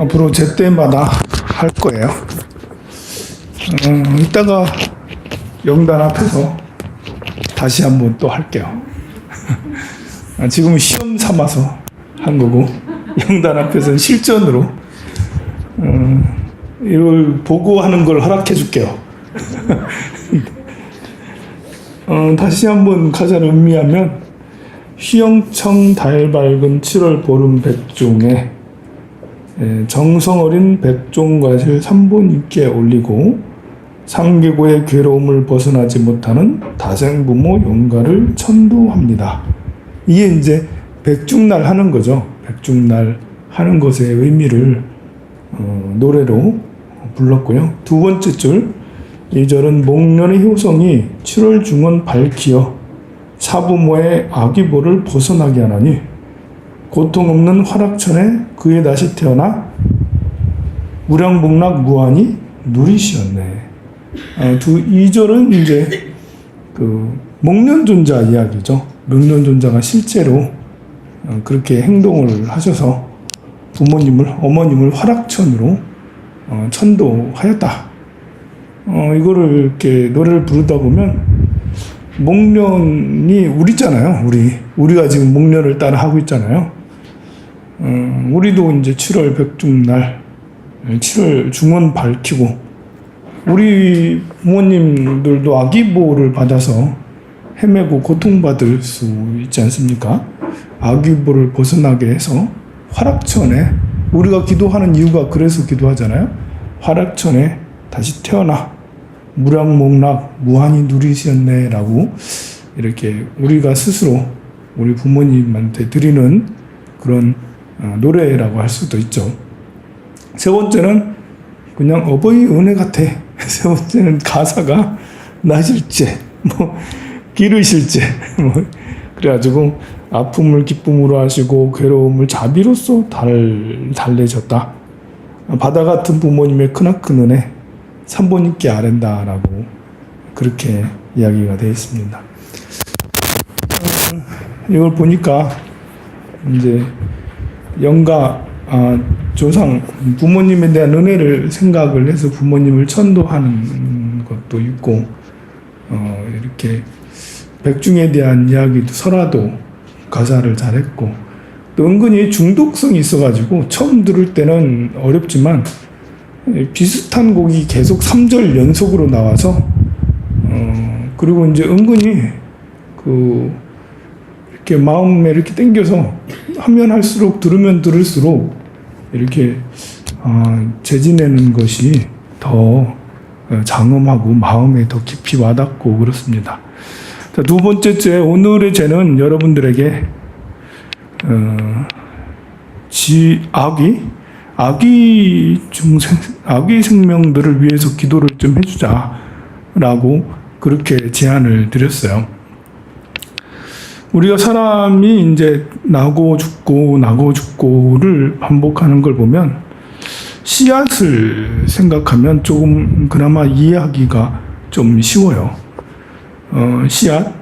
앞으로 제때마다 할 거예요. 이따가 영단 앞에서 다시 한번 또 할게요. 지금은 시험 삼아서 한 거고, 영단 앞에서는 실전으로 이걸 보고 하는 걸 허락해 줄게요. 다시 한번 가사를 음미하면, 휘영청 달 밝은 7월 보름 백종에 정성어린 백종과실 3본 있게 올리고 상계고의 괴로움을 벗어나지 못하는 다생부모 용가를 천도합니다. 이게 이제 백중날 하는 거죠. 백중날 하는 것의 의미를 노래로 불렀고요. 두 번째 줄 2절은 목련의 효성이 7월 중원 밝히어 사부모의 악의보를 벗어나게 하나니 고통 없는 화락천에 그에 다시 태어나 무량복락 무한히 누리시었네. 2절은 이제 그 목련존자 이야기죠. 목련존자가 실제로 그렇게 행동을 하셔서 어머님을 화락천으로 천도하였다. 이거를 이렇게 노래를 부르다 보면 목련이 우리잖아요. 우리가 지금 목련을 따라 하고 있잖아요. 우리도 이제 7월 백중날 7월 중원 밝히고 우리 부모님들도 아기보를 받아서 헤매고 고통받을 수 있지 않습니까? 아기보를 벗어나게 해서 화락천에, 우리가 기도하는 이유가 그래서 기도하잖아요. 화락천에 다시 태어나 무량목락 무한히 누리셨네 라고 이렇게 우리가 스스로 우리 부모님한테 드리는 그런 노래라고 할 수도 있죠. 세 번째는 그냥 어버이 은혜 같아. 세 번째는 가사가 나실제, 기르실제, 그래가지고 아픔을 기쁨으로 하시고 괴로움을 자비로써 달래셨다. 바다 같은 부모님의 크나큰 은혜 3번 있게 아랜다라고 그렇게 이야기가 되어 있습니다. 이걸 보니까 이제 영가 조상 부모님에 대한 은혜를 생각을 해서 부모님을 천도하는 것도 있고, 이렇게 백중에 대한 이야기도 설화도 가사를 잘했고, 또 은근히 중독성이 있어가지고 처음 들을 때는 어렵지만 비슷한 곡이 계속 3절 연속으로 나와서 그리고 이제 은근히 이렇게 마음에 이렇게 땡겨서 하면 할수록 들으면 들을수록 이렇게 재지내는 것이 더 장엄하고 마음에 더 깊이 와닿고 그렇습니다. 자, 두 번째 죄, 오늘의 죄는 여러분들에게 아기 생명들을 위해서 기도를 좀 해주자라고 그렇게 제안을 드렸어요. 우리가 사람이 이제 나고 죽고를 반복하는 걸 보면 씨앗을 생각하면 조금 그나마 이해하기가 좀 쉬워요. 씨앗,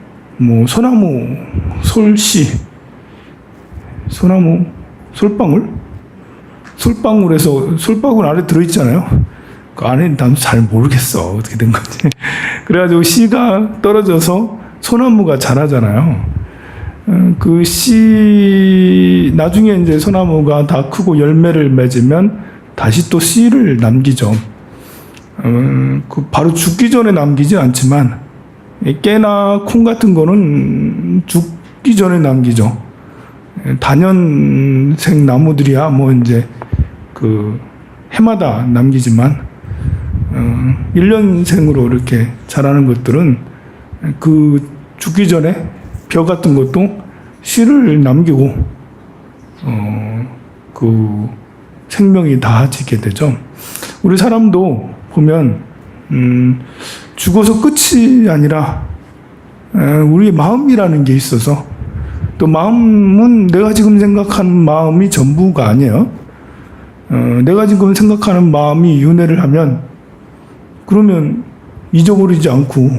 소나무, 소나무, 솔방울에서 솔방울 안에 들어있잖아요. 그 안에 난 잘 모르겠어. 어떻게 된 건지. 그래가지고 씨가 떨어져서 소나무가 자라잖아요. 그 씨, 나중에 이제 소나무가 다 크고 열매를 맺으면 다시 또 씨를 남기죠. 바로 죽기 전에 남기지 않지만, 깨나 콩 같은 거는 죽기 전에 남기죠. 단연생 나무들이야 이제 해마다 남기지만 1년생으로 이렇게 자라는 것들은 죽기 전에 벼 같은 것도 씨를 남기고 생명이 다해지게 되죠. 우리 사람도 보면 죽어서 끝이 아니라 우리 마음이라는 게 있어서, 또 마음은 내가 지금 생각하는 마음이 전부가 아니에요. 내가 지금 생각하는 마음이 윤회를 하면 그러면 잊어버리지 않고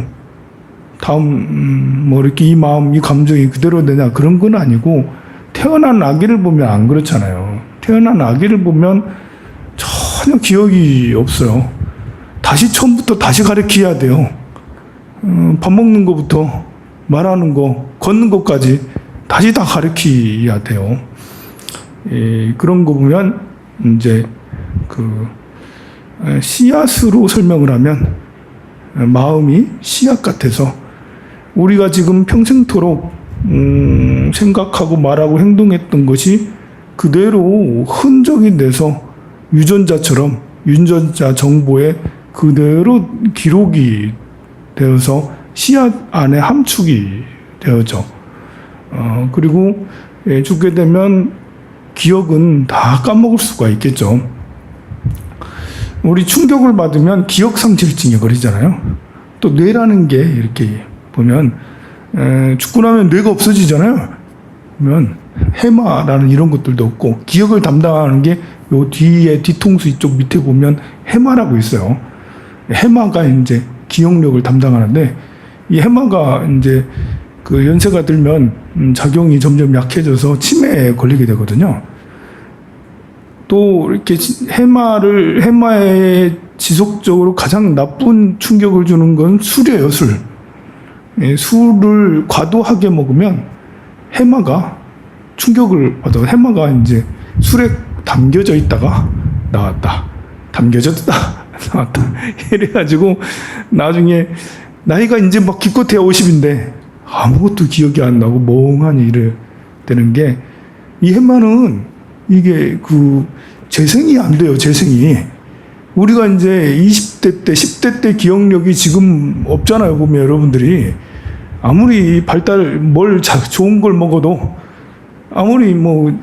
다음 이렇게 이 마음, 이 감정이 그대로 되냐 그런 건 아니고, 태어난 아기를 보면 안 그렇잖아요. 태어난 아기를 보면 전혀 기억이 없어요. 다시 처음부터 다시 가르쳐야 돼요. 밥 먹는 것부터 말하는 거, 걷는 것까지 다시 다 가르쳐야 돼요. 그런 거 보면 이제 그 씨앗으로 설명을 하면 마음이 씨앗 같아서 우리가 지금 평생토록 생각하고 말하고 행동했던 것이 그대로 흔적이 돼서 유전자처럼 유전자 정보에 그대로 기록이 되어서 씨앗 안에 함축이 되어져. 그리고 죽게 되면 기억은 다 까먹을 수가 있겠죠. 우리 충격을 받으면 기억상실증에 걸리잖아요. 또 뇌라는 게 이렇게 보면 죽고 나면 뇌가 없어지잖아요. 그러면 해마라는 이런 것들도 없고 기억을 담당하는 게 요 뒤에 뒤통수 이쪽 밑에 보면 해마라고 있어요. 해마가 이제 기억력을 담당하는데 이 해마가 이제 그 연세가 들면 작용이 점점 약해져서 치매에 걸리게 되거든요. 또 이렇게 해마에 지속적으로 가장 나쁜 충격을 주는 건 술이에요, 술. 술을 과도하게 먹으면 해마가 충격을 받아. 해마가 이제 술에 담겨져 있다가 나왔다. 담겨졌다. 나왔다. 이래가지고 나중에 나이가 이제 막 기껏해야 50인데 아무것도 기억이 안 나고 멍하니 이래 되는 게 이 해마는 이게 그 재생이 안 돼요, 재생이. 우리가 이제 20대 때, 10대 때 기억력이 지금 없잖아요, 보면 여러분들이. 아무리 좋은 걸 먹어도, 아무리 뭐,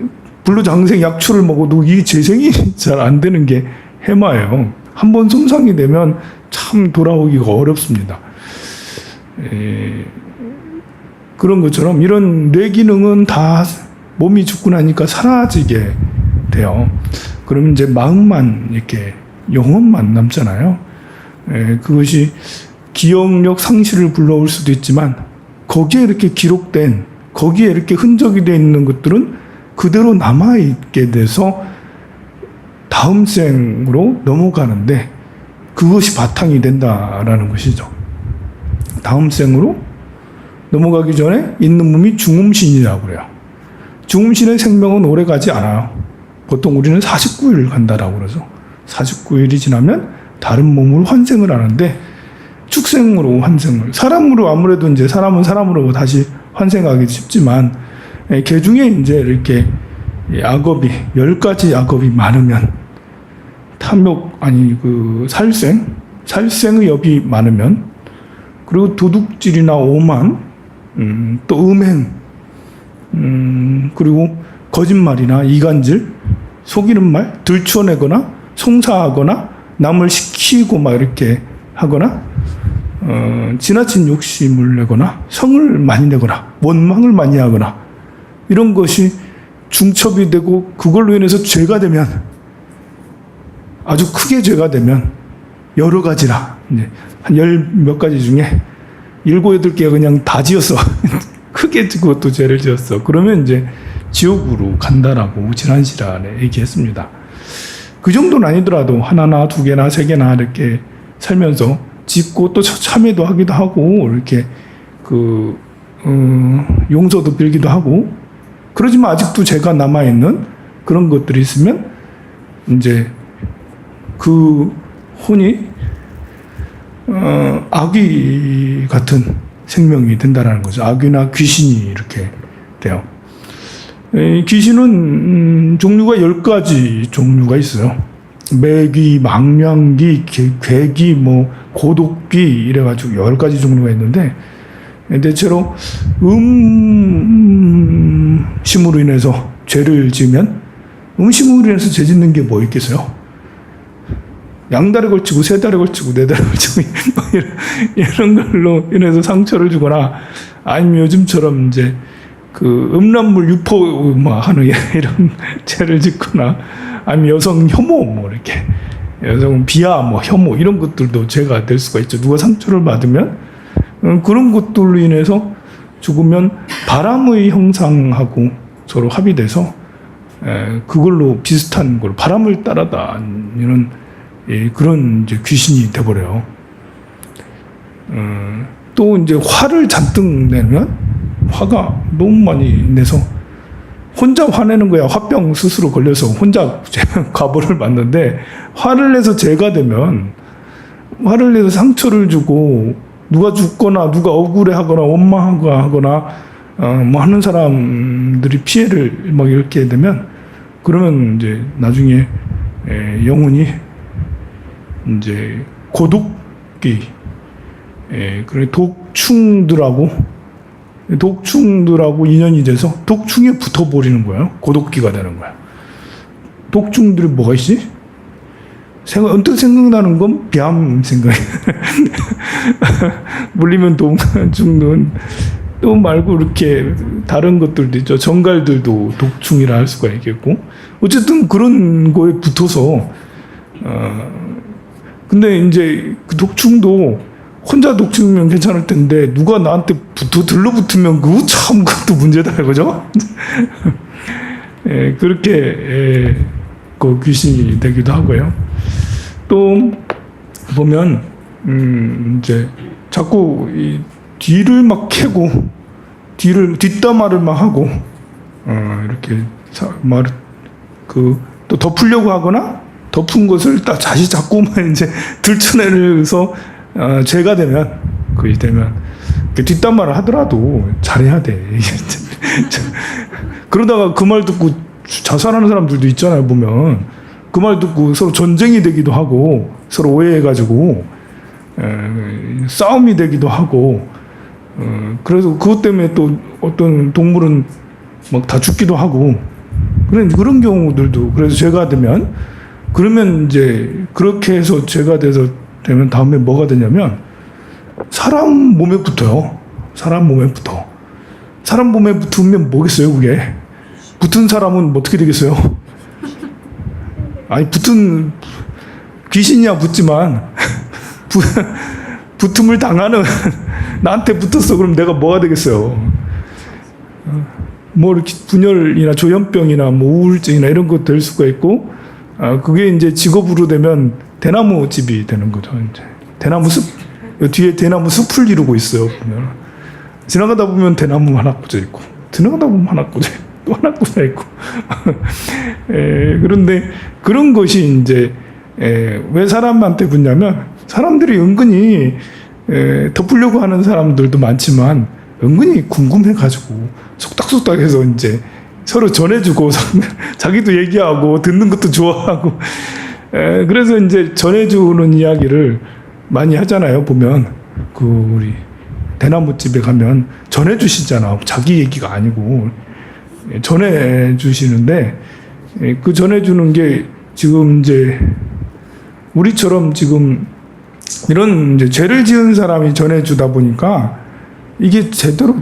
불로장생 약초를 먹어도 이 재생이 잘 안 되는 게 해마예요. 한번 손상이 되면 참 돌아오기가 어렵습니다. 그런 것처럼 이런 뇌 기능은 다 몸이 죽고 나니까 사라지게 돼요. 그러면 이제 마음만 이렇게 영혼만 남잖아요. 그것이 기억력 상실을 불러올 수도 있지만 거기에 이렇게 기록된 거기에 이렇게 흔적이 되어 있는 것들은 그대로 남아있게 돼서 다음 생으로 넘어가는데 그것이 바탕이 된다라는 것이죠. 다음 생으로 넘어가기 전에 있는 몸이 중음신이라고 그래요. 중음신의 생명은 오래 가지 않아요. 보통 우리는 49일 간다라고 그러죠. 49일이 지나면 다른 몸으로 환생을 하는데 축생으로 환생을. 사람으로 아무래도 이제 사람은 사람으로 다시 환생하기 쉽지만 개 중에 이제 이렇게 악업이 10가지 악업이 많으면 살생의 업이 많으면 그리고 도둑질이나 오만 또 음행 그리고 거짓말이나 이간질 속이는 말 들추어내거나 송사하거나 남을 시키고 막 이렇게 하거나 지나친 욕심을 내거나 성을 많이 내거나 원망을 많이 하거나 이런 것이 중첩이 되고 그걸로 인해서 죄가 되면 아주 크게 죄가 되면 여러 가지라 이제 한 열 몇 가지 중에 7, 8개 그냥 다 지었어. 크게 그것도 죄를 지었어. 그러면 이제 지옥으로 간다라고 지난 시간에 얘기했습니다. 그 정도는 아니더라도 하나나 두 개나 세 개나 이렇게 살면서 짓고 또 참회도 하기도 하고 이렇게 용서도 빌기도 하고 그러지만 아직도 죄가 남아있는 그런 것들이 있으면 이제 그 혼이 아귀 같은 생명이 된다라는 거죠. 아귀나 귀신이 이렇게 돼요. 귀신은 종류가 10가지 종류가 있어요. 매귀, 망냥귀, 괴귀, 뭐 고독귀 이래가지고 10가지 종류가 있는데 대체로 음심으로 인해서 죄를 지으면 음심으로 인해서 죄 짓는 게 뭐 있겠어요? 양다리 걸치고 세 다리 걸치고 네 다리 걸치고 이런 걸로 인해서 상처를 주거나 아니면 요즘처럼 이제 그 음란물 유포 하는 이런 죄를 짓거나 아니면 여성 혐오 뭐 이렇게 여성 비하 뭐 혐오 이런 것들도 죄가 될 수가 있죠. 누가 상처를 받으면 그런 것들로 인해서 죽으면 바람의 형상하고 서로 합의돼서 그걸로 비슷한 걸 바람을 따라다니는 그런 이제 귀신이 돼버려요. 또 이제 화를 잔뜩 내면 화가 너무 많이 내서 혼자 화내는 거야. 화병 스스로 걸려서 혼자 과보를 맞는데 화를 내서 죄가 되면 화를 내서 상처를 주고 누가 죽거나 누가 억울해하거나 원망하거나 뭐 하는 사람들이 피해를 막 이렇게 되면 그러면 이제 나중에 영혼이 이제 고독기 그래 독충들하고 인연이 돼서 독충에 붙어버리는 거예요. 고독기가 되는 거야. 독충들이 뭐가 있지? 언뜻 생각나는 건 비암 생각이. 물리면 죽는. 또 말고 이렇게 다른 것들도 있죠. 정갈들도 독충이라 할 수가 있겠고. 어쨌든 그런 거에 붙어서, 근데 이제 그 독충도 혼자 독충이면 괜찮을 텐데 누가 나한테 들러붙으면 그거 참 그것도 문제다 이거죠. 그렇게 그 귀신이 되기도 하고요. 또 보면 이제 자꾸 이 뒤를 막 캐고 뒷담화를 막 하고 이렇게 또 덮으려고 하거나 덮은 것을 딱 다시 자꾸만 이제 들춰내서 죄가 되면 뒷담화를 하더라도 잘해야 돼. 그러다가 그 말 듣고 자살하는 사람들도 있잖아요. 보면 그 말 듣고 서로 전쟁이 되기도 하고 서로 오해해가지고 싸움이 되기도 하고 그래서 그것 때문에 또 어떤 동물은 막 다 죽기도 하고 그런 경우들도 그래서 죄가 되면 그러면 이제 그렇게 해서 죄가 되면 다음에 뭐가 되냐면 사람 몸에 붙어요. 사람 몸에 붙어. 사람 몸에 붙으면 뭐겠어요, 그게? 붙은 사람은 어떻게 되겠어요? 아니, 귀신이야 붙지만, 붙음을 당하는, 나한테 붙었어. 그럼 내가 뭐가 되겠어요? 뭐, 이렇게 분열이나 조현병이나 뭐 우울증이나 이런 거 될 수가 있고, 그게 이제 직업으로 되면 대나무 집이 되는 거죠, 이제. 대나무 숲, 뒤에 대나무 숲을 이루고 있어요, 보면. 지나가다 보면 대나무 하나 꽂아 있고, 지나가다 보면 하나 꽂아 있고, 또 하나 꽂아 있고. 그런데 그런 것이 이제, 왜 사람한테 붙냐면, 사람들이 은근히, 덮으려고 하는 사람들도 많지만, 은근히 궁금해가지고, 속닥속닥 해서 이제 서로 전해주고, 자기도 얘기하고, 듣는 것도 좋아하고, 그래서 이제 전해주는 이야기를 많이 하잖아요. 보면 우리 대나무집에 가면 전해주시잖아. 자기 얘기가 아니고 전해주시는데 그 전해주는 게 지금 이제 우리처럼 지금 이런 이제 죄를 지은 사람이 전해주다 보니까 이게 제대로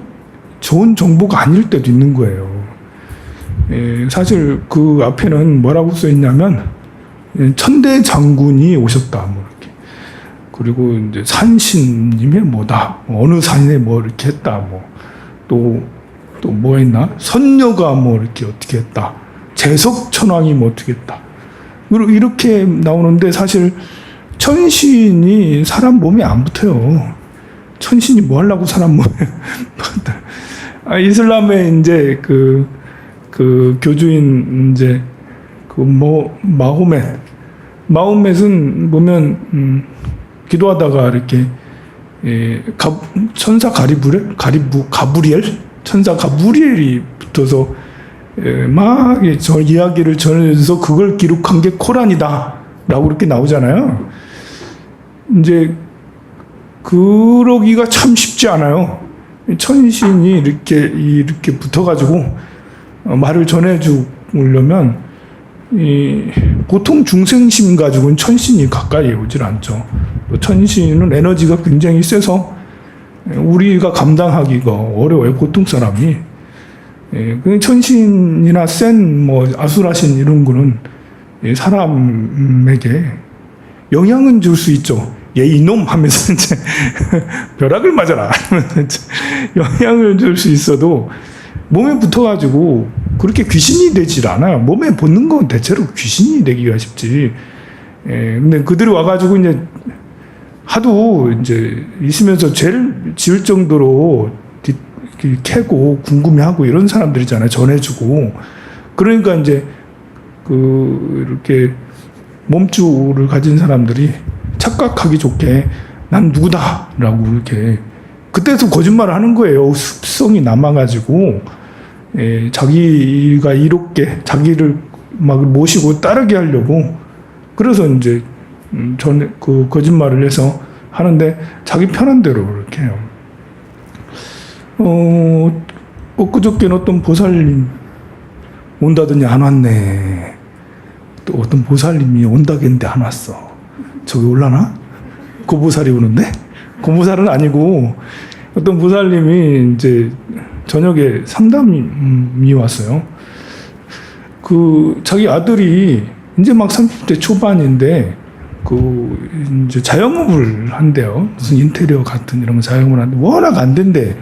좋은 정보가 아닐 때도 있는 거예요. 사실 그 앞에는 뭐라고 써 있냐면 천대 장군이 오셨다, 뭐 이렇게. 그리고 이제 산신님의 뭐다, 어느 산에 뭐 이렇게 했다, 뭐 또 뭐 했나? 선녀가 뭐 이렇게 어떻게 했다, 재석천왕이 뭐 어떻게 했다. 이렇게 나오는데 사실 천신이 사람 몸에 안 붙어요. 천신이 뭐 하려고 사람 몸에 붙다. 이슬람의 이제 그 교주인 이제 마호멧은 보면 기도하다가 이렇게 천사 가브리엘 천사 가브리엘이 붙어서 막 저 이야기를 전해서 그걸 기록한 게 코란이다라고 이렇게 나오잖아요. 이제 그러기가 참 쉽지 않아요. 천신이 이렇게 붙어가지고 말을 전해주려면 보통 중생심 가지고는 천신이 가까이 오질 않죠. 또 천신은 에너지가 굉장히 세서 우리가 감당하기가 어려워요. 보통 사람이. 천신이나 센 뭐 아수라신 이런 거는 사람에게 영향은 줄 수 있죠. 얘 이놈 하면서 이제 벼락을 맞아라 영향을 줄 수 있어도 몸에 붙어가지고 그렇게 귀신이 되질 않아요. 몸에 붙는 건 대체로 귀신이 되기가 쉽지. 근데 그들이 와가지고 이제 하도 이제 있으면서 죄를 지을 정도로 캐고 궁금해하고 이런 사람들이잖아요. 전해주고. 그러니까 이제 이렇게 몸주를 가진 사람들이 착각하기 좋게 난 누구다라고 이렇게 그때도 거짓말을 하는 거예요. 습성이 남아가지고 자기가 이롭게 자기를 막 모시고 따르게 하려고 그래서 이제 거짓말을 해서 하는데 자기 편한 대로 이렇게 해요. 엊그저께는 어떤 보살님 온다더니 안 왔네. 또 어떤 보살님이 온다겠는데 안 왔어. 저기 올라나? 그 보살이 오는데? 그 보살은 아니고 어떤 보살님이 이제 저녁에 상담이 왔어요. 자기 아들이 이제 막 30대 초반인데 이제 자영업을 한대요. 무슨 인테리어 같은 이런 거 자영업을 하는데 워낙 안 된대.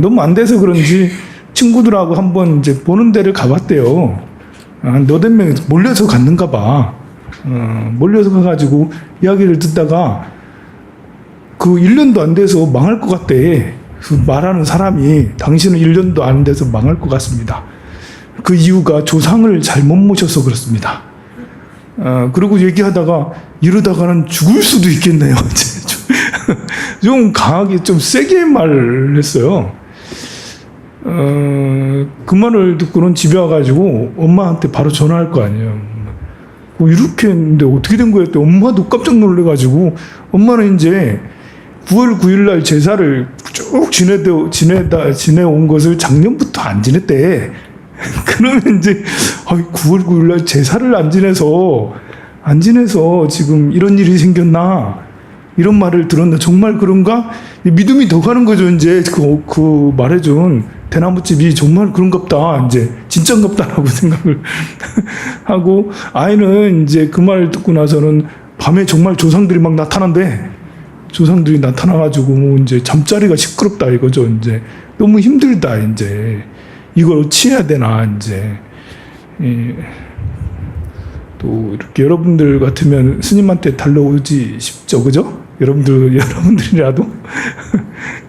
너무 안 돼서 그런지 친구들하고 한번 이제 보는 데를 가봤대요. 너댓 명이 몰려서 갔는가 봐. 몰려서 가가지고 이야기를 듣다가 1년도 안 돼서 망할 것 같대. 말하는 사람이 당신은 1년도 안 돼서 망할 것 같습니다. 그 이유가 조상을 잘못 모셔서 그렇습니다. 그리고 얘기하다가 이러다가는 죽을 수도 있겠네요. 좀 강하게 좀 세게 말을 했어요. 그 말을 듣고는 집에 와가지고 엄마한테 바로 전화할 거 아니에요. 이렇게 했는데 어떻게 된 거였대. 엄마도 깜짝 놀래가지고 엄마는 이제 9월 9일 날 제사를 쭉 지내온 것을 작년부터 안 지냈대. 그러면 이제 9월 9일 날 제사를 안 지내서 지금 이런 일이 생겼나 이런 말을 들었나 정말 그런가 믿음이 더 가는 거죠. 이제 그 말해준 대나무집이 정말 그런갑다 이제 진짠갑다라고 생각을 하고 아이는 이제 그 말을 듣고 나서는 밤에 정말 조상들이 막 나타난대. 조상들이 나타나가지고 이제 잠자리가 시끄럽다 이거죠. 이제 너무 힘들다 이제 이걸 어찌해야 되나 이제 또 이렇게 여러분들 같으면 스님한테 달려오지 싶죠, 그죠? 여러분들이라도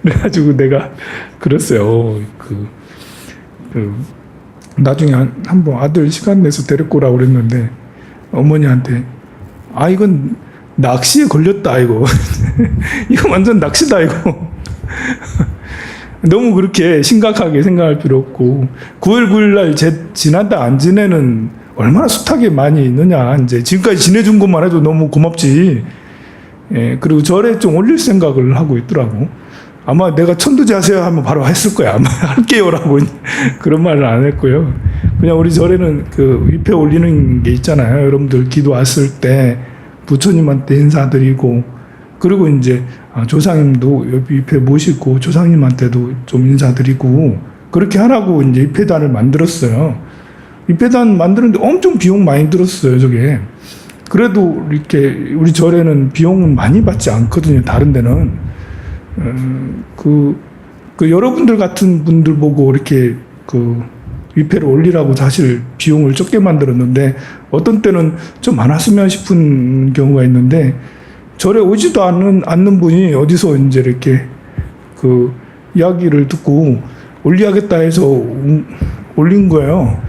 그래가지고 내가 그랬어요. 나중에 한번 아들 시간 내서 데리고 오라고 그랬는데 어머니한테 이건 낚시에 걸렸다 이거 이거 완전 낚시다 이거 너무 그렇게 심각하게 생각할 필요 없고 9월 9일 날 지난다 안 지내는 얼마나 숱하게 많이 있느냐 이제 지금까지 지내준 것만 해도 너무 고맙지. 그리고 절에 좀 올릴 생각을 하고 있더라고. 아마 내가 천도제 하세요 하면 바로 했을 거야. 아마 할게요라고 그런 말을 안 했고요. 그냥 우리 절에는 위패 올리는 게 있잖아요. 여러분들 기도 왔을 때 부처님한테 인사드리고 그리고 이제 조상님도 위패 모시고 조상님한테도 좀 인사드리고 그렇게 하라고 이제 위패단을 만들었어요. 위패단 만드는데 엄청 비용 많이 들었어요. 저게 그래도 이렇게 우리 절에는 비용은 많이 받지 않거든요. 다른 데는 여러분들 같은 분들 보고 이렇게 위패를 올리라고 사실 비용을 적게 만들었는데 어떤 때는 좀 많았으면 싶은 경우가 있는데 절에 오지도 않는 분이 어디서 이제 이렇게 이야기를 듣고 올려야겠다 해서 올린 거예요.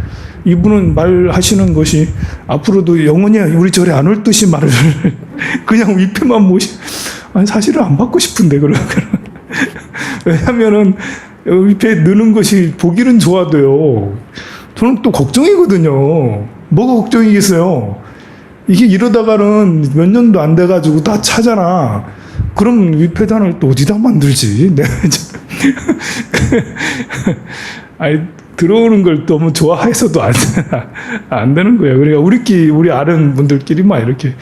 이분은 말하시는 것이 앞으로도 영원히 우리 절에 안 올 듯이 말을 그냥 위패만 사실은 안 받고 싶은데 왜냐면은 위패 느는 것이 보기는 좋아도요. 저는 또 걱정이거든요. 뭐가 걱정이겠어요? 이게 이러다가는 몇 년도 안 돼가지고 다 차잖아. 그럼 위패단을 또 어디다 만들지? 들어오는 걸 너무 좋아해서도 안 되는 거예요. 그러니까 우리 아는 분들끼리만 이렇게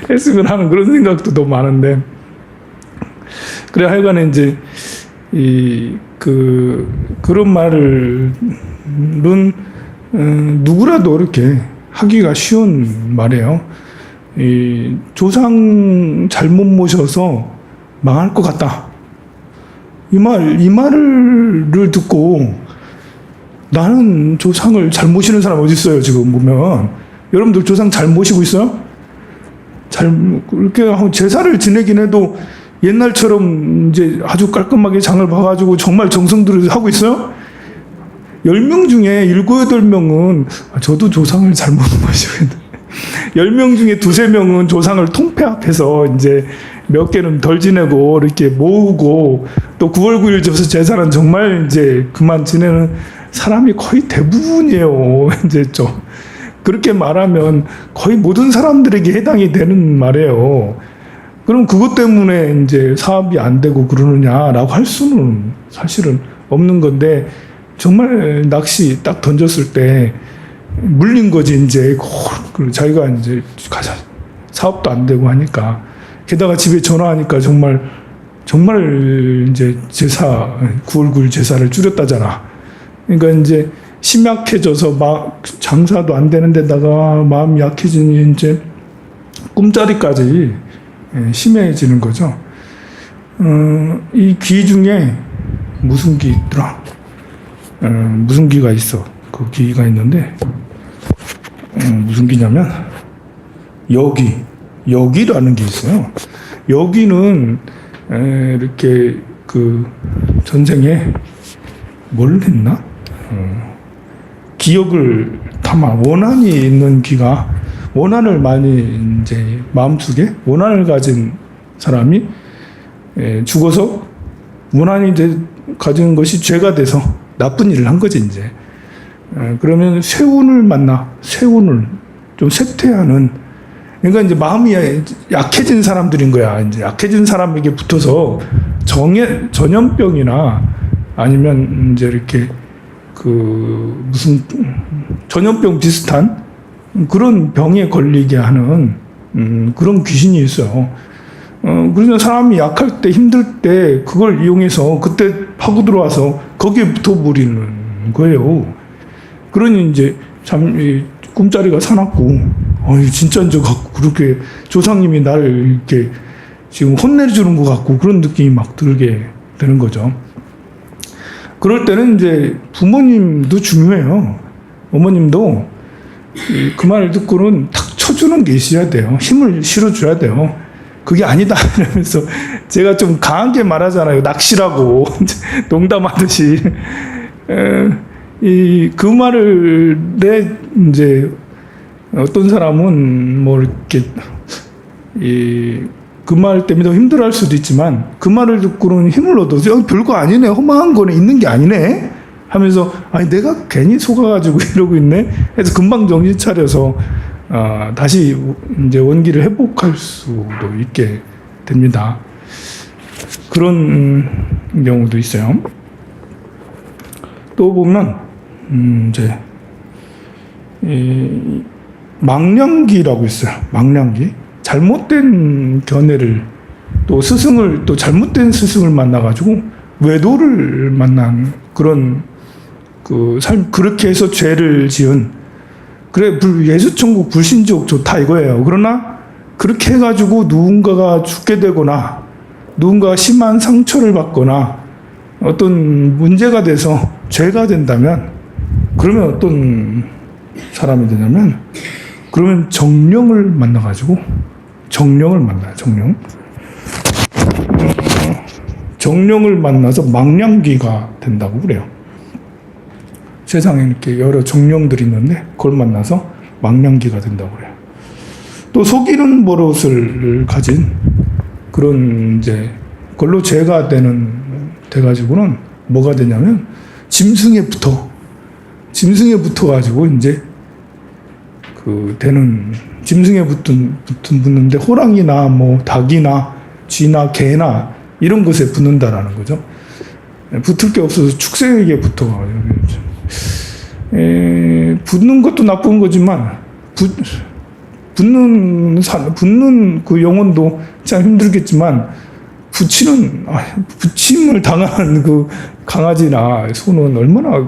했으면 하는 그런 생각도 너무 많은데. 그래, 하여간에 이제, 그런 말은, 누구라도 이렇게 하기가 쉬운 말이에요. 조상 잘못 모셔서 망할 것 같다. 이 말을 듣고, 나는 조상을 잘 모시는 사람 어디 있어요? 지금 보면 여러분들 조상 잘 모시고 있어요? 잘 그렇게 하고 제사를 지내긴 해도 옛날처럼 이제 아주 깔끔하게 장을 봐가지고 정말 정성 들여 하고 있어요? 10명 중에 7, 8명은 저도 조상을 잘못 모시고 있는데 10명 중에 2, 3명은 조상을 통폐합해서 이제 몇 개는 덜 지내고 이렇게 모으고 또 9월 9일 져서 제사는 정말 이제 그만 지내는 사람이 거의 대부분이에요. 이제 좀 그렇게 말하면 거의 모든 사람들에게 해당이 되는 말이에요. 그럼 그것 때문에 이제 사업이 안 되고 그러느냐라고 할 수는 사실은 없는 건데 정말 낚시 딱 던졌을 때 물린 거지 이제 자기가 이제 가자 사업도 안 되고 하니까 게다가 집에 전화하니까 정말 이제 제사 9월 9일 제사를 줄였다잖아. 그러니까 이제 심 약해져서 막 장사도 안 되는 데다가 마음이 약해지니 이제 꿈자리까지 심해지는 거죠. 이 귀 중에 무슨 귀 있더라? 무슨 귀가 있어? 그 귀가 있는데 무슨 귀냐면 여기라는 게 있어요. 여기는 이렇게 그 전생에 뭘 했나? 기억을 담아 원한이 있는 귀가 원한을 많이 이제 마음속에 원한을 가진 사람이 죽어서 원한이 가진 것이 죄가 돼서 나쁜 일을 한 거지 이제. 그러면 쇠운을 만나 쇠운을 좀 쇠퇴하는 그러니까 이제 마음이 약해진 사람들인 거야. 이제 약해진 사람에게 붙어서 전염병이나 아니면 이제 이렇게 그 무슨 전염병 비슷한 그런 병에 걸리게 하는 그런 귀신이 있어요. 그래서 사람이 약할 때 힘들 때 그걸 이용해서 그때 파고 들어와서 거기에 붙어버리는 거예요. 그러니 이제 참 꿈자리가 사납고 진짜인 줄 같고 그렇게 조상님이 나를 이렇게 지금 혼내주는 것 같고 그런 느낌이 막 들게 되는 거죠. 그럴 때는 이제 부모님도 중요해요. 어머님도 그 말을 듣고는 탁 쳐주는 게 있어야 돼요. 힘을 실어줘야 돼요. 그게 아니다 이러면서 제가 좀 강하게 말하잖아요. 낚시라고 농담하듯이 그 말을 이제 어떤 사람은 뭐 이렇게 그 말 때문에 더 힘들어할 수도 있지만 그 말을 듣고는 힘을 얻어서 별거 아니네 허망한 거는 있는 게 아니네 하면서 아니 내가 괜히 속아가지고 이러고 있네 해서 금방 정신 차려서 다시 이제 원기를 회복할 수도 있게 됩니다. 그런 경우도 있어요. 또 보면 이제 망령기라고 있어요. 망령기. 잘못된 견해를 또 스승을 또 잘못된 스승을 만나가지고 외도를 만난 그런 그 삶 그렇게 해서 죄를 지은 그래 예수천국 불신족 좋다 이거예요. 그러나 그렇게 해가지고 누군가가 죽게 되거나 누군가가 심한 상처를 받거나 어떤 문제가 돼서 죄가 된다면 그러면 어떤 사람이 되냐면 그러면 정령을 만나가지고 정령을 만나요. 정령을 만나서 망령기가 된다고 그래요. 세상에 이렇게 여러 정령들이 있는데 그걸 만나서 망령기가 된다고 그래요. 또 속이는 버릇을 가진 그런 이제 그걸로 죄가 돼가지고는 뭐가 되냐면 짐승에 붙어가지고 이제 그 되는 짐승에 붙는데 호랑이나 뭐 닭이나 쥐나 개나 이런 것에 붙는다라는 거죠. 붙을 게 없어서 축생에게 붙어가지고 붙는 것도 나쁜 거지만 붙는 그 영혼도 참 힘들겠지만 붙임을 당한 그 강아지나 소는 얼마나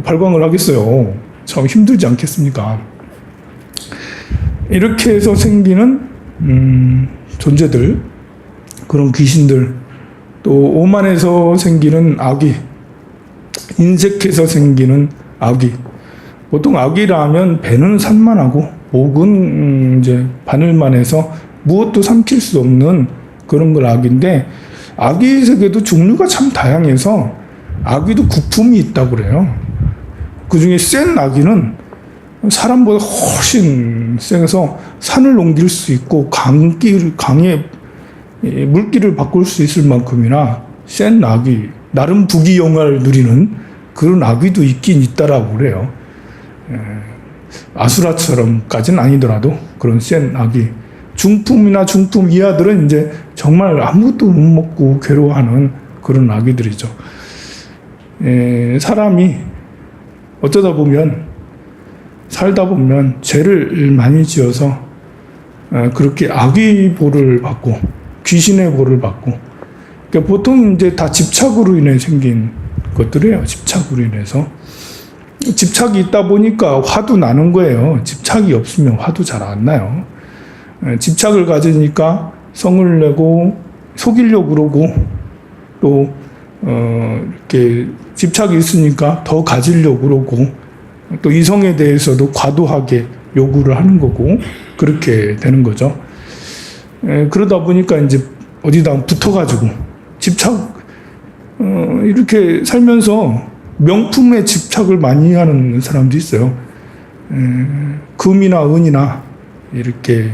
발광을 하겠어요. 참 힘들지 않겠습니까? 이렇게 해서 생기는 존재들, 그런 귀신들, 또 오만에서 생기는 악귀, 인색해서 생기는 악귀. 보통 악귀라 하면 배는 산만하고 목은 이제 바늘만해서 무엇도 삼킬 수 없는 그런 걸 악귀인데, 악귀의 세계도 종류가 참 다양해서 악귀도 국품이 있다고 그래요. 그 중에 센 악귀는 사람보다 훨씬 세서 산을 옮길 수 있고 강에 물길을 바꿀 수 있을 만큼이나 센 악귀, 나름 부귀영화를 누리는 그런 악귀도 있긴 있다라고 그래요. 아수라처럼까지는 아니더라도 그런 센 악귀. 중품이나 중품 이하들은 이제 정말 아무것도 못 먹고 괴로워하는 그런 악귀들이죠. 사람이 어쩌다 보면 살다 보면 죄를 많이 지어서 그렇게 악의 보를 받고 귀신의 보를 받고, 그러니까 보통 이제 다 집착으로 인해 생긴 것들이에요. 집착으로 인해서. 집착이 있다 보니까 화도 나는 거예요. 집착이 없으면 화도 잘 안 나요. 집착을 가지니까 성을 내고 속이려고 그러고, 또 이렇게 집착이 있으니까 더 가지려고 그러고, 또 이성에 대해서도 과도하게 요구를 하는 거고, 그렇게 되는 거죠. 그러다 보니까 이제 어디다 붙어가지고 집착, 이렇게 살면서 명품에 집착을 많이 하는 사람도 있어요. 금이나 은이나 이렇게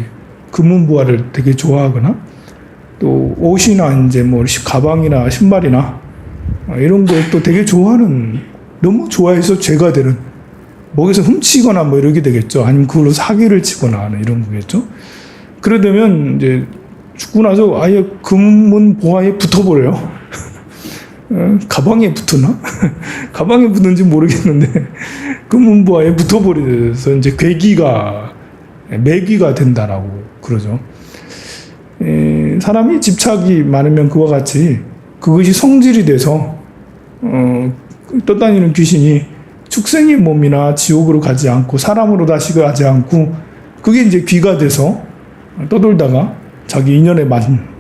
금은보화를 되게 좋아하거나, 또 옷이나 이제 뭐 가방이나 신발이나 이런 걸 또 되게 좋아하는, 너무 좋아해서 죄가 되는, 목에서 훔치거나 뭐 이러게 되겠죠. 아니면 그걸로 사기를 치거나 하는 이런 거겠죠. 그러려면 이제 죽고 나서 아예 금은보화에 붙어버려요. 가방에 붙으나? 가방에 붙는지 모르겠는데 금은보화에 붙어버려서 이제 매귀가 된다라고 그러죠. 사람이 집착이 많으면 그와 같이 그것이 성질이 돼서 떠다니는 귀신이 축생의 몸이나 지옥으로 가지 않고 사람으로 다시 가지 않고, 그게 이제 귀가 돼서 떠돌다가 자기 인연에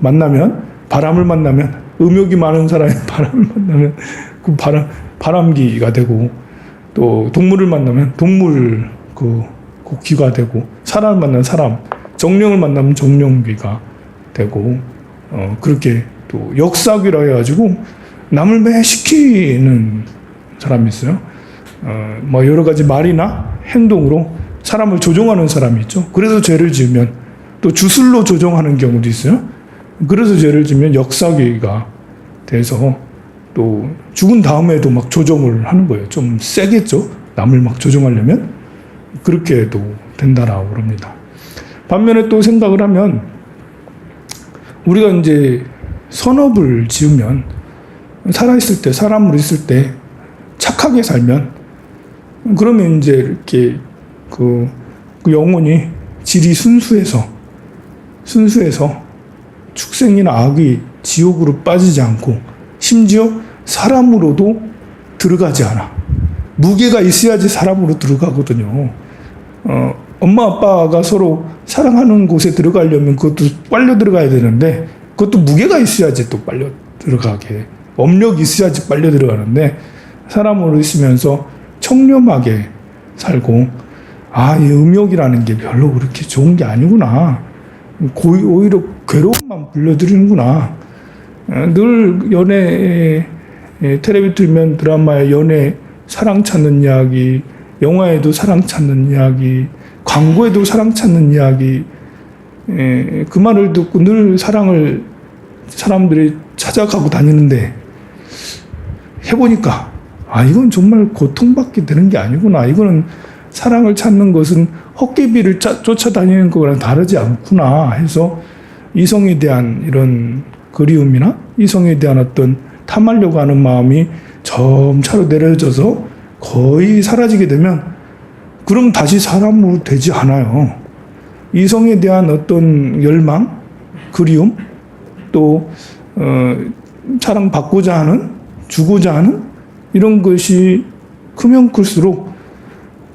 만나면, 바람을 만나면, 음욕이 많은 사람이 바람을 만나면 그 바람귀가 되고, 또 동물을 만나면 동물 그 귀가 되고, 사람을 만나면 사람, 정령을 만나면 정령귀가 되고, 그렇게 또 역사귀라 해가지고 남을 매시키는 사람이 있어요. 뭐 여러 가지 말이나 행동으로 사람을 조종하는 사람이 있죠. 그래서 죄를 지으면 또 주술로 조종하는 경우도 있어요. 그래서 죄를 지으면 역사귀가 돼서 또 죽은 다음에도 막 조종을 하는 거예요. 좀 세겠죠. 남을 막 조종하려면. 그렇게도 된다라고 그럽니다. 반면에 또 생각을 하면, 우리가 이제 선업을 지으면, 살아있을 때, 사람으로 있을 때 착하게 살면, 그러면 이제 이렇게 그 영혼이 질이 순수해서 축생이나 악이 지옥으로 빠지지 않고, 심지어 사람으로도 들어가지 않아. 무게가 있어야지 사람으로 들어가거든요. 엄마 아빠가 서로 사랑하는 곳에 들어가려면 그것도 빨려 들어가야 되는데, 그것도 무게가 있어야지 또 빨려 들어가게, 업력이 있어야지 빨려 들어가는데, 사람으로 있으면서 청렴하게 살고, 이 음욕이라는 게 별로 그렇게 좋은 게 아니구나, 오히려 괴로움만 불러들이는구나. 늘 연애, 텔레비 틀면 드라마에 연애 사랑 찾는 이야기, 영화에도 사랑 찾는 이야기, 광고에도 사랑 찾는 이야기, 그 말을 듣고 늘 사랑을 사람들이 찾아가고 다니는데, 해보니까 이건 정말 고통받게 되는 게 아니구나. 이거는 사랑을 찾는 것은 헛개비를 쫓아다니는 거랑 다르지 않구나 해서, 이성에 대한 이런 그리움이나 이성에 대한 어떤 탐하려고 하는 마음이 점차로 내려져서 거의 사라지게 되면, 그럼 다시 사람으로 되지 않아요. 이성에 대한 어떤 열망, 그리움, 또 사랑받고자 하는, 주고자 하는 이런 것이 크면 클수록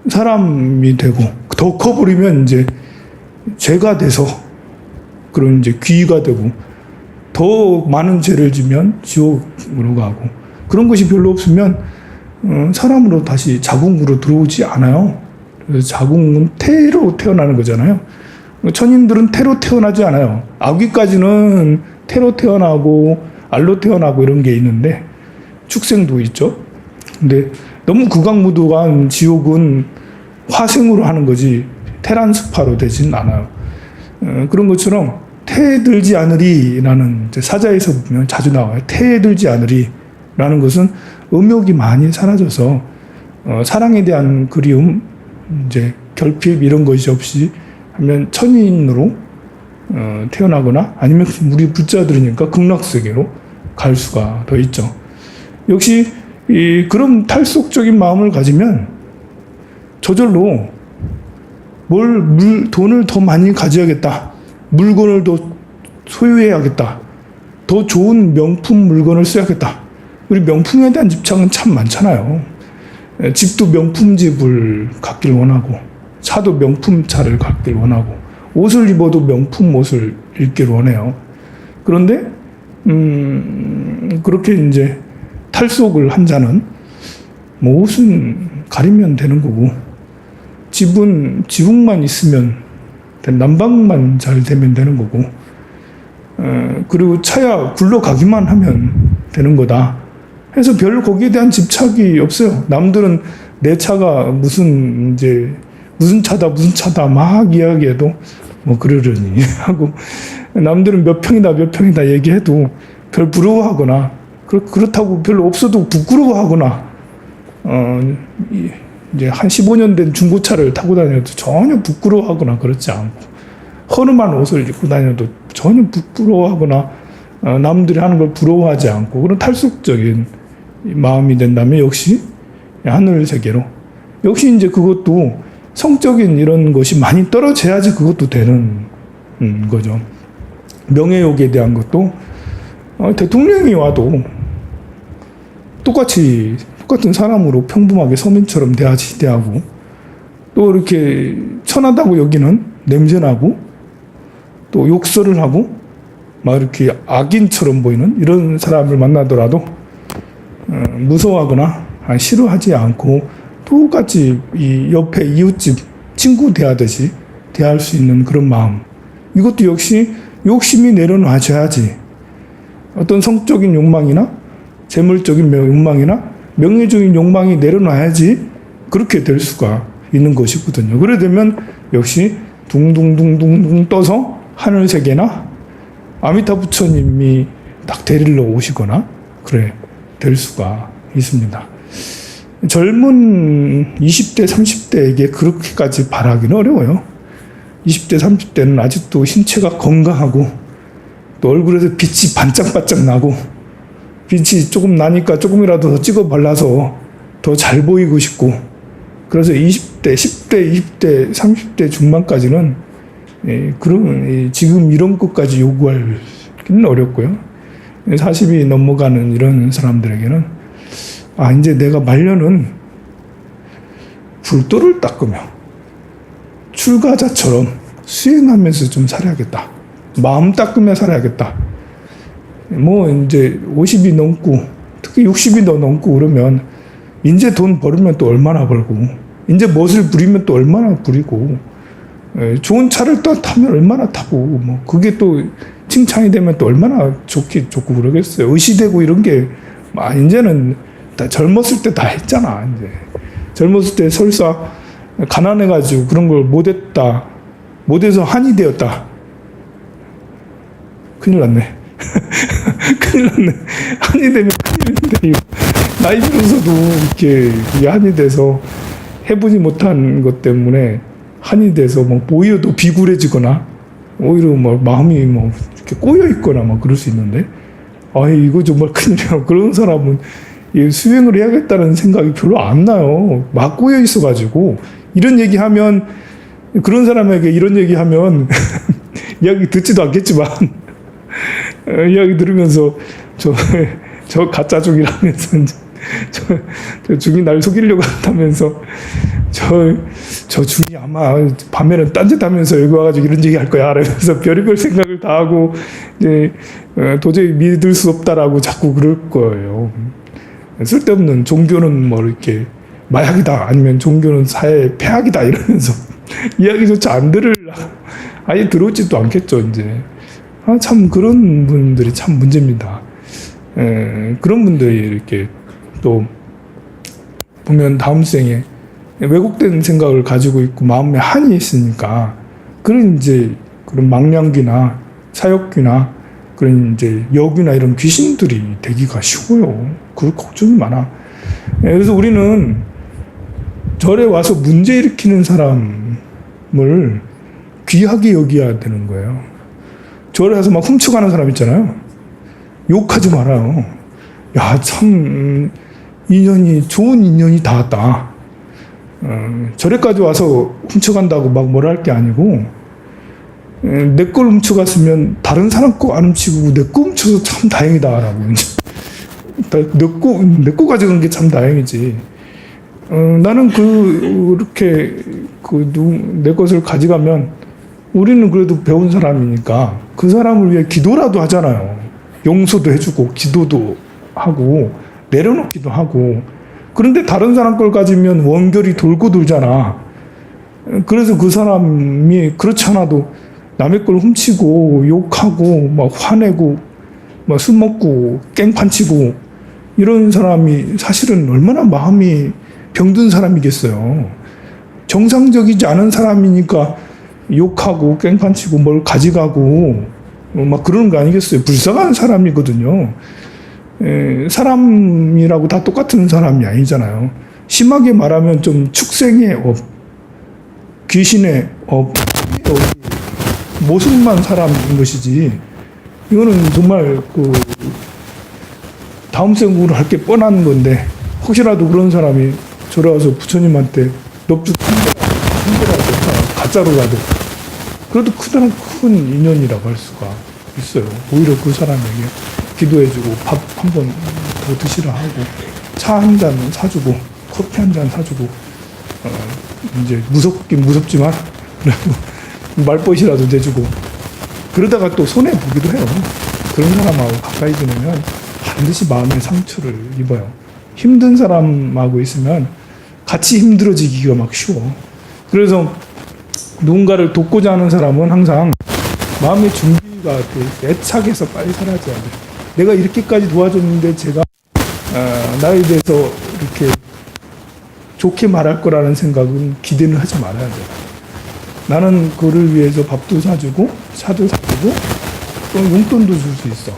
사람이 되고, 더 커버리면 이제 죄가 돼서 그런 이제 귀가 되고, 더 많은 죄를 지면 지옥으로 가고, 그런 것이 별로 없으면 사람으로 다시 자궁으로 들어오지 않아요. 그래서 자궁은 태로 태어나는 거잖아요. 천인들은 태로 태어나지 않아요. 아기까지는 태로 태어나고 알로 태어나고 이런 게 있는데 축생도 있죠. 근데 너무 극악무도한 지옥은 화생으로 하는 거지 테란스파로 되진 않아요. 그런 것처럼 태에 들지 않으리라는 사자에서 보면 자주 나와요. 태에 들지 않으리라는 것은 음욕이 많이 사라져서 사랑에 대한 그리움, 이제 결핍 이런 것이 없이 하면 천인으로 태어나거나 아니면 우리 부자들이니까 극락세계로 갈 수가 더 있죠. 역시 그런 탈속적인 마음을 가지면 저절로 돈을 더 많이 가져야겠다. 물건을 더 소유해야겠다. 더 좋은 명품 물건을 써야겠다. 우리 명품에 대한 집착은 참 많잖아요. 집도 명품 집을 갖길 원하고, 차도 명품 차를 갖길 원하고, 옷을 입어도 명품 옷을 입길 원해요. 그런데, 그렇게 이제 탈속을 한 자는, 뭐 옷은 가리면 되는 거고, 집은 지붕만 있으면, 난방만 잘 되면 되는 거고, 그리고 차야 굴러가기만 하면 되는 거다. 해서 별 거기에 대한 집착이 없어요. 남들은 내 차가 무슨 차다 막 이야기해도 뭐 그러려니 하고, 남들은 몇 평이다 얘기해도 별 부러워하거나, 그렇다고 별로 없어도 부끄러워하거나, 이제 한 15년 된 중고차를 타고 다녀도 전혀 부끄러워하거나 그렇지 않고, 허름한 옷을 입고 다녀도 전혀 부끄러워하거나, 남들이 하는 걸 부러워하지 않고, 그런 탈속적인 마음이 된다면 역시 하늘 세계로, 역시 이제 그것도 성적인 이런 것이 많이 떨어져야지 그것도 되는 거죠. 명예욕에 대한 것도 대통령이 와도 똑같은 사람으로 평범하게 서민처럼 대하고, 또 이렇게 천하다고 여기는 냄새나고, 또 욕설을 하고, 막 이렇게 악인처럼 보이는 이런 사람을 만나더라도 무서워하거나 싫어하지 않고 똑같이 이 옆에 이웃집 친구 대하듯이 대할 수 있는 그런 마음, 이것도 역시 욕심이 내려놔줘야지 어떤 성적인 욕망이나 재물적인 욕망이나 명예적인 욕망이 내려놔야지 그렇게 될 수가 있는 것이거든요. 그래 되면 역시 둥둥둥둥둥 떠서 하늘세계나 아미타 부처님이 딱 데리러 오시거나 그래 될 수가 있습니다. 젊은 20대, 30대에게 그렇게까지 바라기는 어려워요. 20대, 30대는 아직도 신체가 건강하고 또 얼굴에서 빛이 반짝반짝 나고, 빛이 조금 나니까 조금이라도 더 찍어 발라서 더 잘 보이고 싶고, 그래서 20대, 10대, 20대, 30대 중반까지는 지금 이런 것까지 요구하기는 어렵고요. 40이 넘어가는 이런 사람들에게는 이제 내가 말년은 불도를 닦으며 출가자처럼 수행하면서 좀 살아야겠다. 마음 닦으며 살아야겠다. 뭐 이제 50이 넘고 특히 60이 더 넘고 그러면 이제 돈 벌으면 또 얼마나 벌고, 이제 멋을 부리면 또 얼마나 부리고, 좋은 차를 또 타면 얼마나 타고, 뭐 그게 또 칭찬이 되면 또 얼마나 좋고 그러겠어요. 의시되고 이런 게 이제는 다 젊었을 때 다 했잖아. 이제 젊었을 때 설사 가난해가지고 그런 걸 못했다, 못해서 한이 되었다. 큰일 났네. 큰일 났네. 한이 되면 큰일인데, 나이 들어서도 이렇게 한이 돼서 해보지 못한 것 때문에 한이 돼서 뭐 오히려 비굴해지거나 오히려 뭐 마음이 뭐 이렇게 꼬여 있거나 막 그럴 수 있는데, 이거 정말 큰일이야. 그런 사람은 수행을 해야겠다는 생각이 별로 안 나요. 막 꼬여 있어가지고 이런 얘기하면, 그런 사람에게 이런 얘기하면 이야기 듣지도 않겠지만 이야기 들으면서 저 가짜족이라면서 저 중이 날 속이려고 한다면서 저 중이 아마 밤에는 딴짓하면서 여기 와가지고 이런 얘기 할 거야 이러면서 별의별 생각을 다 하고 이제 도저히 믿을 수 없다라고 자꾸 그럴 거예요. 쓸데없는 종교는 뭐 이렇게 마약이다 아니면 종교는 사회의 폐악이다 이러면서 이야기조차 안 들을 아예 들어오지도 않겠죠 이제. 참 그런 분들이 참 문제입니다. 그런 분들이 이렇게 또 보면 다음 생에 왜곡된 생각을 가지고 있고 마음에 한이 있으니까 그런 이제 그런 망령귀나 사역귀나 그런 이제 여귀나 이런 귀신들이 되기가 쉬워요. 그 걱정이 많아. 그래서 우리는 절에 와서 문제 일으키는 사람을 귀하게 여겨야 되는 거예요. 절에 와서 막 훔쳐가는 사람 있잖아요. 욕하지 말아요. 야, 참 인연이 좋은 인연이 닿았다. 절에까지 와서 훔쳐간다고 막 뭐라 할 게 아니고 내 걸 훔쳐갔으면 다른 사람 거 안 훔치고 내 거 훔쳐서 참 다행이다라고 내 거 가져간 게 참 다행이지. 나는 그렇게 내 것을 가져가면 우리는 그래도 배운 사람이니까 그 사람을 위해 기도라도 하잖아요. 용서도 해주고 기도도 하고 내려놓기도 하고. 그런데 다른 사람 걸 가지면 원결이 돌고 돌잖아. 그래서 그 사람이 그렇지 않아도 남의 걸 훔치고 욕하고 막 화내고 막 술 먹고 깽판치고 이런 사람이 사실은 얼마나 마음이 병든 사람이겠어요. 정상적이지 않은 사람이니까 욕하고 깽판치고 뭘 가져가고 막 그러는 거 아니겠어요. 불쌍한 사람이거든요. 사람이라고 다 똑같은 사람이 아니잖아요. 심하게 말하면 좀 축생의 업, 귀신의 업, 모습만 사람인 것이지. 이거는 정말 다음 생으로 할 게 뻔한 건데 혹시라도 그런 사람이 돌아와서 부처님한테 넙죽 한 개라도 가짜로라도 그래도 큰 인연이라고 할 수가 있어요. 오히려 그 사람에게 기도해주고 밥 한 번 더 드시라 하고 차 한 잔 사주고 커피 한 잔 사주고 이제 무섭긴 무섭지만 말벗이라도 내주고 그러다가 또 손해 보기도 해요. 그런 사람하고 가까이 지내면 반드시 마음의 상처를 입어요. 힘든 사람하고 있으면 같이 힘들어지기가 막 쉬워. 그래서 누군가를 돕고자 하는 사람은 항상 마음의 준비가 애착해서 빨리 사라져야 돼. 내가 이렇게까지 도와줬는데 제가 나에 대해서 이렇게 좋게 말할 거라는 생각은 기대는 하지 말아야 돼. 나는 그를 위해서 밥도 사주고 차도 사주고 또 용돈도 줄 수 있어.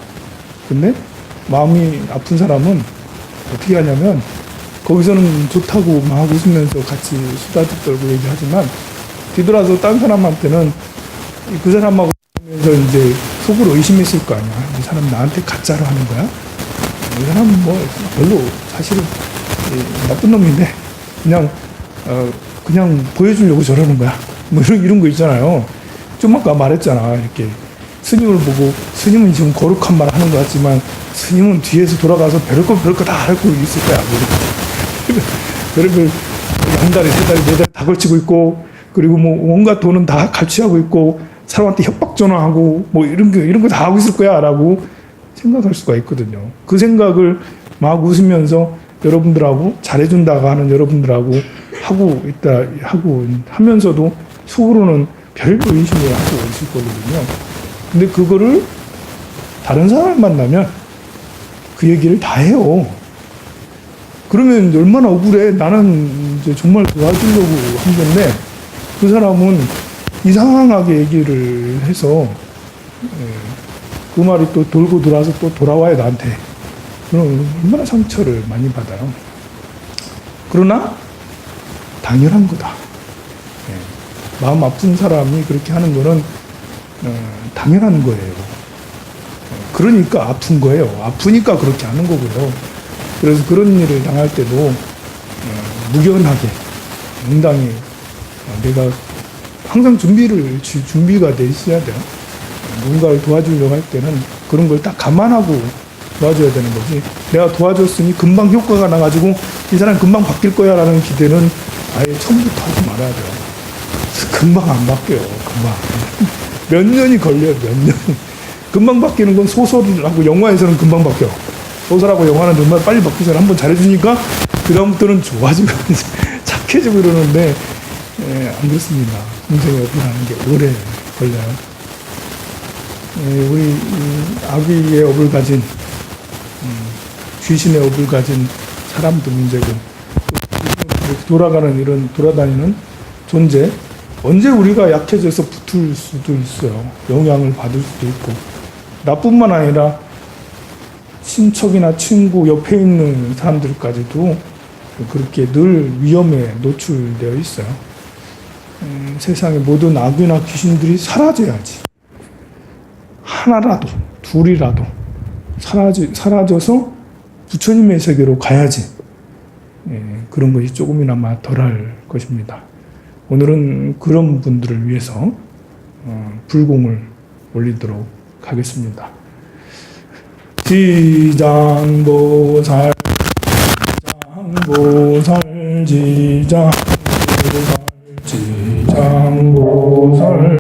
근데 마음이 아픈 사람은 어떻게 하냐면 거기서는 좋다고 막 웃으면서 같이 수다도 떨고 얘기하지만 뒤돌아서 딴 사람한테는 그 사람하고 하면서 이제 속으로 의심했을 거 아니야. 이 사람 나한테 가짜로 하는 거야? 이 사람은 뭐 별로 사실은 나쁜 놈인데 그냥 보여주려고 저러는 거야. 뭐 이런 거 있잖아요. 좀 아까 말했잖아. 이렇게 스님을 보고 스님은 지금 거룩한 말 하는 것 같지만 스님은 뒤에서 돌아가서 별거 다 알고 있을 거야. 별별 한 달에 세 달에 네 달 다 걸치고 있고 그리고 뭐 온갖 돈은 다 갈취하고 있고 사람한테 협박 전화하고 뭐 이런 거 다 하고 있을 거야라고 생각할 수가 있거든요. 그 생각을 막 웃으면서 여러분들하고 잘해준다고 하는 여러분들하고 하고 하면서도 속으로는 별거 의심을 하고 있을 거거든요. 근데 그거를 다른 사람을 만나면 그 얘기를 다 해요. 그러면 얼마나 억울해. 나는 이제 정말 도와주려고 한 건데 그 사람은 이상하게 얘기를 해서 그 말이 또 돌고 돌아서 또 돌아와요 나한테. 그럼 얼마나 상처를 많이 받아요. 그러나 당연한 거다. 마음 아픈 사람이 그렇게 하는 거는 당연한 거예요. 그러니까 아픈 거예요. 아프니까 그렇게 하는 거고요. 그래서 그런 일을 당할 때도 무견하게 응당히 내가 항상 준비가 돼 있어야 돼요. 누군가를 도와주려고 할 때는 그런 걸 딱 감안하고 도와줘야 되는 거지. 내가 도와줬으니 금방 효과가 나가지고 이 사람 금방 바뀔 거야 라는 기대는 아예 처음부터 하지 말아야 돼요. 금방 안 바뀌어요. 금방. 몇 년이 걸려요. 몇 년. 금방 바뀌는 건 소설하고 영화에서는 금방 바뀌어. 소설하고 영화는 정말 빨리 바뀌잖아. 한번 잘해주니까 그다음부터는 좋아지고 착해지고 이러는데 안 그렇습니다. 인생의 업이라는 게 오래 걸려요. 우리 아귀의 업을 가진 귀신의 업을 가진 사람도 문제고 돌아다니는 존재, 언제 우리가 약해져서 붙을 수도 있어요. 영향을 받을 수도 있고, 나뿐만 아니라 친척이나 친구 옆에 있는 사람들까지도 그렇게 늘 위험에 노출되어 있어요. 세상의 모든 악이나 귀신들이 사라져야지. 하나라도, 둘이라도 사라져서 부처님의 세계로 가야지. 그런 것이 조금이나마 덜할 것입니다. 오늘은 그런 분들을 위해서 불공을 올리도록 하겠습니다. 지장보살, 지장보살, 지장보살, 지장보